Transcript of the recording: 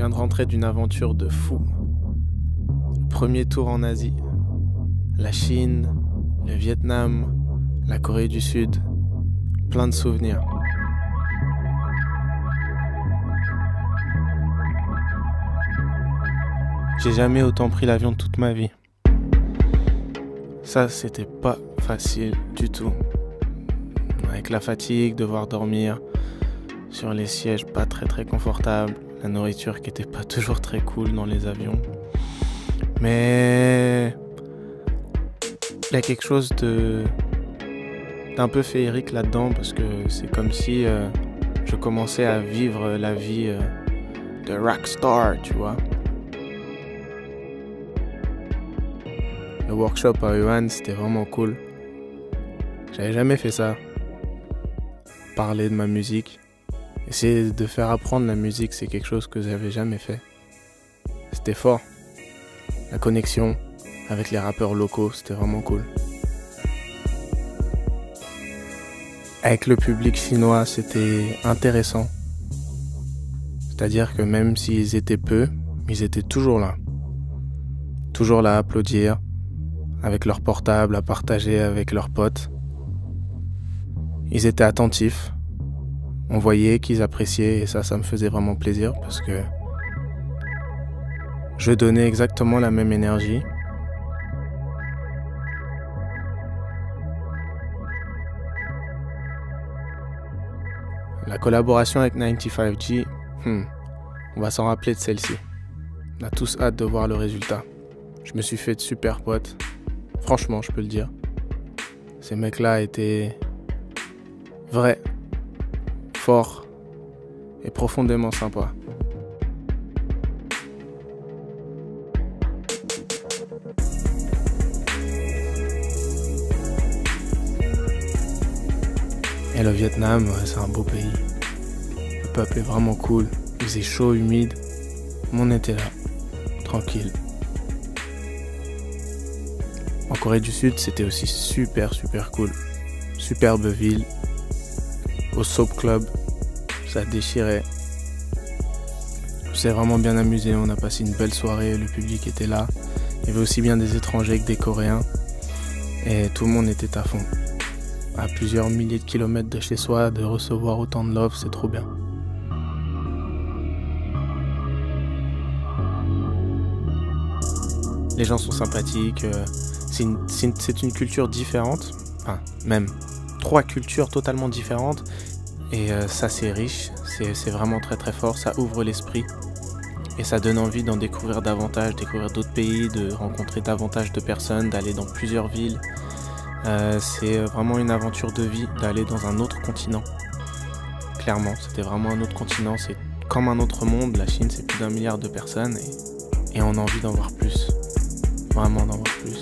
viens de rentrer d'une aventure de fou. Le premier tour en Asie, la Chine, le Vietnam, la Corée du Sud, plein de souvenirs. J'ai jamais autant pris l'avion de toute ma vie. Ça, c'était pas facile du tout. Avec la fatigue, devoir dormir sur les sièges pas très confortables, la nourriture qui était pas toujours très cool dans les avions. Mais il y a quelque chose d'un peu féerique là-dedans parce que c'est comme si je commençais à vivre la vie de rockstar, tu vois. Le workshop à Yuan, c'était vraiment cool. J'avais jamais fait ça. Parler de ma musique. Essayer de faire apprendre la musique, c'est quelque chose que j'avais jamais fait. C'était fort. La connexion avec les rappeurs locaux, c'était vraiment cool. Avec le public chinois, c'était intéressant. C'est-à-dire que même s'ils étaient peu, ils étaient toujours là. Toujours là à applaudir, avec leur portable, à partager avec leurs potes. Ils étaient attentifs. On voyait qu'ils appréciaient et ça me faisait vraiment plaisir parce que je donnais exactement la même énergie. La collaboration avec 95G, on va s'en rappeler de celle-ci. On a tous hâte de voir le résultat. Je me suis fait de super potes. Franchement, je peux le dire. Ces mecs-là étaient vrais, forts et profondément sympas. Et le Vietnam, c'est un beau pays. Le peuple est vraiment cool. Il faisait chaud, humide. On était là, tranquille. En Corée du Sud, c'était aussi super cool. Superbe ville. Au Soap Club, ça déchirait. On s'est vraiment bien amusé, on a passé une belle soirée, le public était là. Il y avait aussi bien des étrangers que des Coréens. Et tout le monde était à fond. À plusieurs milliers de kilomètres de chez soi, de recevoir autant de love, c'est trop bien. Les gens sont sympathiques, c'est une culture différente, enfin même 3 cultures totalement différentes et ça c'est riche, c'est vraiment très fort, ça ouvre l'esprit et ça donne envie d'en découvrir davantage, découvrir d'autres pays, de rencontrer davantage de personnes, d'aller dans plusieurs villes. C'est vraiment une aventure de vie d'aller dans un autre continent. Clairement, c'était vraiment un autre continent, c'est comme un autre monde. La Chine, c'est plus d'1 milliard de personnes et on a envie d'en voir plus. Vraiment d'en voir plus.